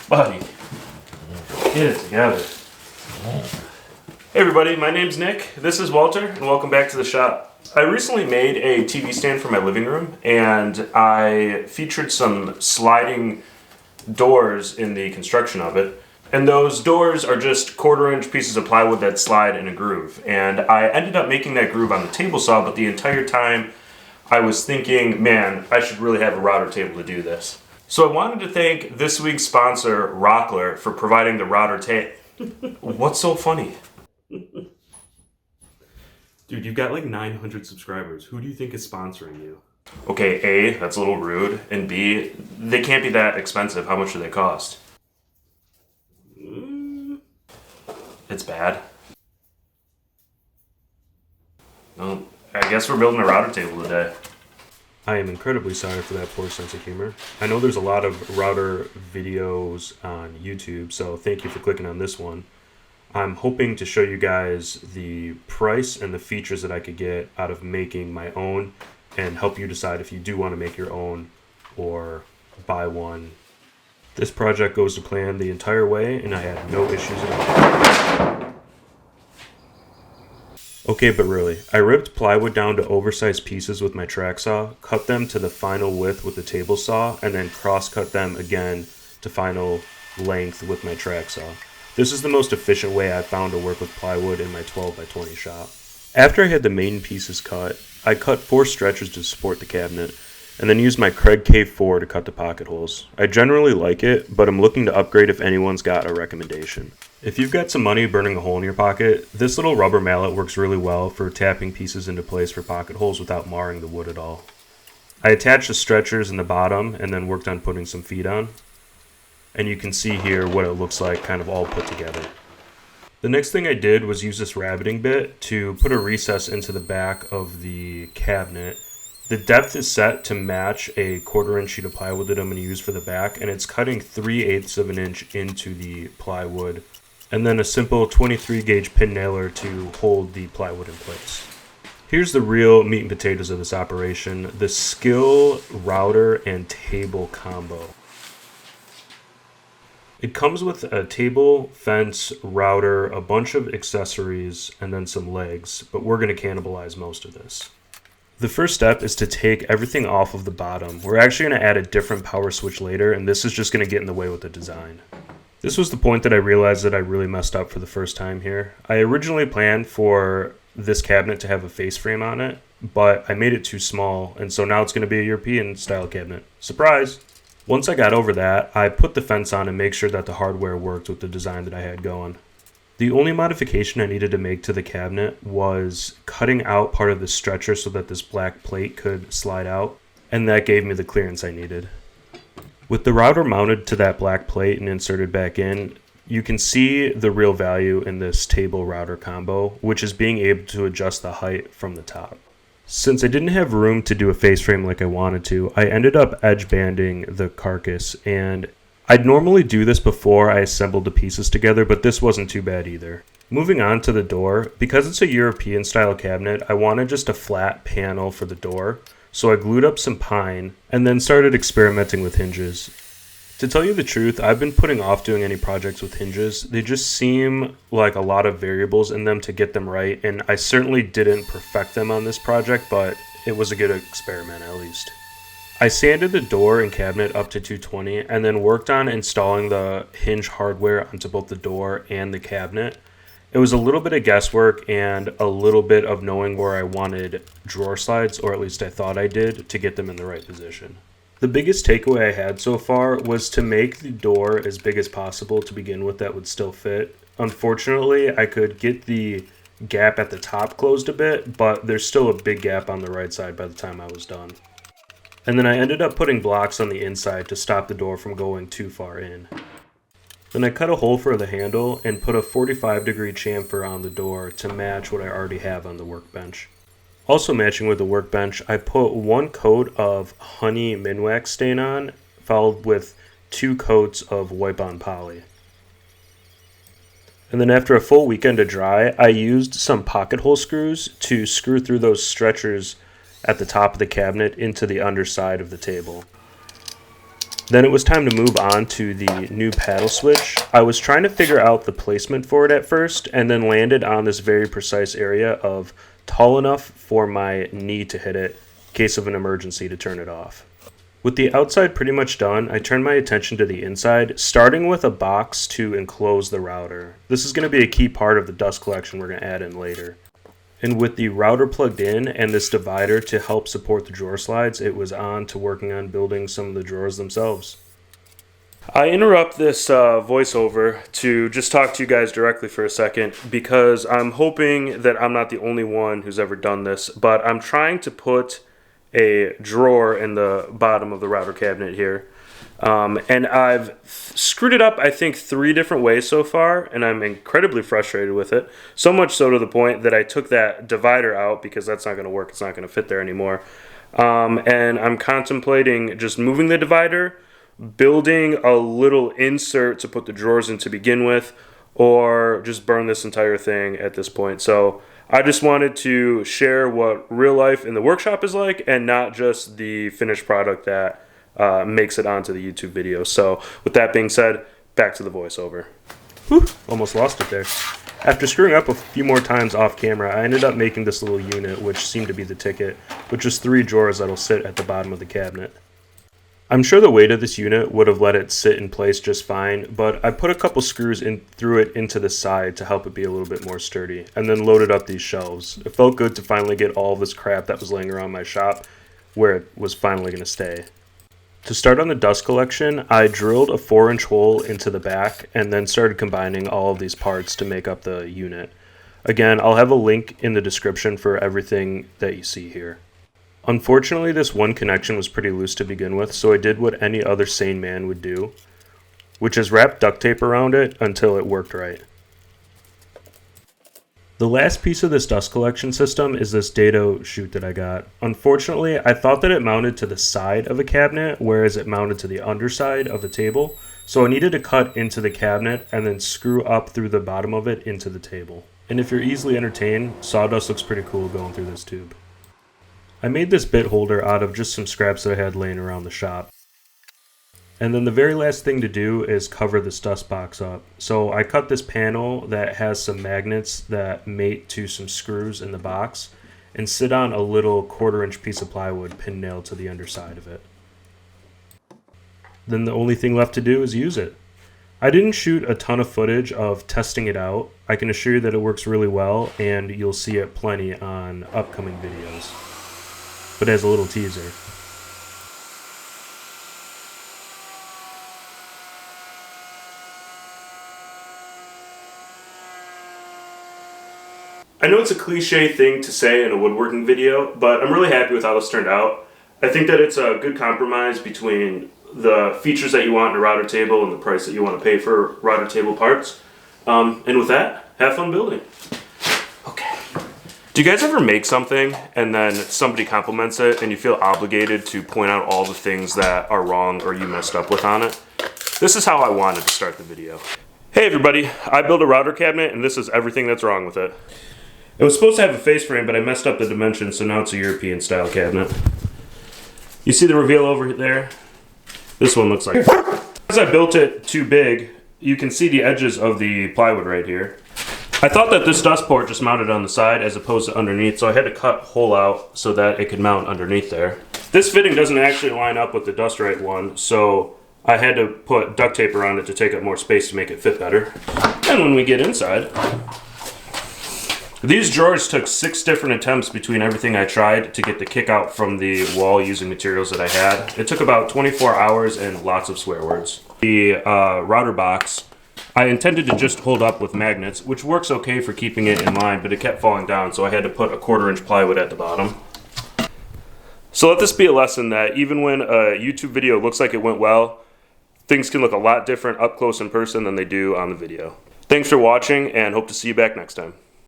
Buddy, get it together. Hey everybody, my name's Nick, this is Walter, and welcome back to the shop. I recently made a TV stand for my living room, and I featured some sliding doors in the construction of it. And those doors are just 1/4-inch pieces of plywood that slide in a groove. And I ended up making that groove on the table saw, but the entire time I was thinking, man, I should really have a router table to do this. So I wanted to thank this week's sponsor, Rockler, for providing the router table. What's so funny? Dude, you've got like 900 subscribers. Who do you think is sponsoring you? Okay, A, that's a little rude. And B, they can't be that expensive. How much do they cost? It's bad. Well, I guess we're building a router table today. I am incredibly sorry for that poor sense of humor. I know there's a lot of router videos on YouTube, so thank you for clicking on this one. I'm hoping to show you guys the price and the features that I could get out of making my own and help you decide if you do want to make your own or buy one. This project goes to plan the entire way, and I had no issues at all. Okay, but really, I ripped plywood down to oversized pieces with my track saw, cut them to the final width with the table saw, and then cross-cut them again to final length with my track saw. This is the most efficient way I've found to work with plywood in my 12x20 shop. After I had the main pieces cut, I cut 4 stretchers to support the cabinet, and then used my Kreg K4 to cut the pocket holes. I generally like it, but I'm looking to upgrade if anyone's got a recommendation. If you've got some money burning a hole in your pocket, this little rubber mallet works really well for tapping pieces into place for pocket holes without marring the wood at all. I attached the stretchers in the bottom and then worked on putting some feet on. And you can see here what it looks like kind of all put together. The next thing I did was use this rabbiting bit to put a recess into the back of the cabinet. The depth is set to match a 1/4-inch sheet of plywood that I'm going to use for the back, and it's cutting 3/8 of an inch into the plywood, and then a simple 23 gauge pin nailer to hold the plywood in place. Here's the real meat and potatoes of this operation, the Skil router and table combo. It comes with a table, fence, router, a bunch of accessories, and then some legs, but we're going to cannibalize most of this. The first step is to take everything off of the bottom. We're actually going to add a different power switch later, and this is just going to get in the way with the design. This was the point that I realized that I really messed up for the first time here. I originally planned for this cabinet to have a face frame on it, but I made it too small, and so now it's going to be a European style cabinet. Surprise! Once I got over that, I put the fence on and make sure that the hardware worked with the design that I had going. The only modification I needed to make to the cabinet was cutting out part of the stretcher so that this black plate could slide out, and that gave me the clearance I needed. With the router mounted to that black plate and inserted back in, you can see the real value in this table router combo, which is being able to adjust the height from the top. Since I didn't have room to do a face frame like I wanted to, I ended up edge banding the carcass, and I'd normally do this before I assembled the pieces together, but this wasn't too bad either. Moving on to the door, because it's a European style cabinet, I wanted just a flat panel for the door, so I glued up some pine and then started experimenting with hinges. To tell you the truth, I've been putting off doing any projects with hinges. They just seem like a lot of variables in them to get them right, and I certainly didn't perfect them on this project, but it was a good experiment at least. I sanded the door and cabinet up to 220 and then worked on installing the hinge hardware onto both the door and the cabinet. It was a little bit of guesswork and a little bit of knowing where I wanted drawer slides, or at least I thought I did, to get them in the right position. The biggest takeaway I had so far was to make the door as big as possible to begin with that would still fit. Unfortunately, I could get the gap at the top closed a bit, but there's still a big gap on the right side by the time I was done. And then I ended up putting blocks on the inside to stop the door from going too far in. Then I cut a hole for the handle and put a 45-degree chamfer on the door to match what I already have on the workbench. Also matching with the workbench, I put 1 coat of honey Minwax stain on, followed with 2 coats of wipe-on poly. And then after a full weekend to dry, I used some pocket hole screws to screw through those stretchers at the top of the cabinet into the underside of the table. Then it was time to move on to the new paddle switch. I was trying to figure out the placement for it at first, and then landed on this very precise area of tall enough for my knee to hit it in case of an emergency to turn it off. With the outside pretty much done, I turned my attention to the inside, starting with a box to enclose the router. This is going to be a key part of the dust collection we're going to add in later. And with the router plugged in and this divider to help support the drawer slides, it was on to working on building some of the drawers themselves. I interrupt this voiceover to just talk to you guys directly for a second because I'm hoping that I'm not the only one who's ever done this, but I'm trying to put a drawer in the bottom of the router cabinet here. And I've screwed it up, I think, 3 different ways so far, and I'm incredibly frustrated with it. So much so to the point that I took that divider out because that's not going to work. It's not going to fit there anymore. And I'm contemplating just moving the divider, building a little insert to put the drawers in to begin with, or just burn this entire thing at this point. So I just wanted to share what real life in the workshop is like and not just the finished product that makes it onto the YouTube video. So with that being said, back to the voiceover. Whew, almost lost it there. After screwing up a few more times off camera, I ended up making this little unit, which seemed to be the ticket, with just 3 drawers that'll sit at the bottom of the cabinet. I'm sure the weight of this unit would have let it sit in place just fine, but I put a couple screws in through it into the side to help it be a little bit more sturdy, and then loaded up these shelves. It felt good to finally get all of this crap that was laying around my shop where it was finally going to stay. To start on the dust collection, I drilled a 4-inch hole into the back and then started combining all of these parts to make up the unit. Again, I'll have a link in the description for everything that you see here. Unfortunately, this one connection was pretty loose to begin with, so I did what any other sane man would do, which is wrap duct tape around it until it worked right. The last piece of this dust collection system is this dado chute that I got. Unfortunately, I thought that it mounted to the side of a cabinet, whereas it mounted to the underside of the table, so I needed to cut into the cabinet and then screw up through the bottom of it into the table. And if you're easily entertained, sawdust looks pretty cool going through this tube. I made this bit holder out of just some scraps that I had laying around the shop. And then the very last thing to do is cover this dust box up. So I cut this panel that has some magnets that mate to some screws in the box and sit on a little 1/4-inch piece of plywood pin nailed to the underside of it. Then the only thing left to do is use it. I didn't shoot a ton of footage of testing it out. I can assure you that it works really well and you'll see it plenty on upcoming videos. But as a little teaser. I know it's a cliche thing to say in a woodworking video, but I'm really happy with how this turned out. I think that it's a good compromise between the features that you want in a router table and the price that you want to pay for router table parts. And with that, have fun building. Okay. Do you guys ever make something and then somebody compliments it and you feel obligated to point out all the things that are wrong or you messed up with on it? This is how I wanted to start the video. Hey everybody, I built a router cabinet and this is everything that's wrong with it. It was supposed to have a face frame, but I messed up the dimensions, so now it's a European style cabinet. You see the reveal over there? This one looks like. As I built it too big, you can see the edges of the plywood right here. I thought that this dust port just mounted on the side as opposed to underneath, so I had to cut a hole out so that it could mount underneath there. This fitting doesn't actually line up with the Dust Right one, so I had to put duct tape around it to take up more space to make it fit better. And when we get inside, these drawers took 6 different attempts between everything I tried to get the kick out from the wall using materials that I had. It took about 24 hours and lots of swear words. The router box, I intended to just hold up with magnets, which works okay for keeping it in line, but it kept falling down, so I had to put a 1/4-inch plywood at the bottom. So let this be a lesson that even when a YouTube video looks like it went well, things can look a lot different up close in person than they do on the video. Thanks for watching and hope to see you back next time.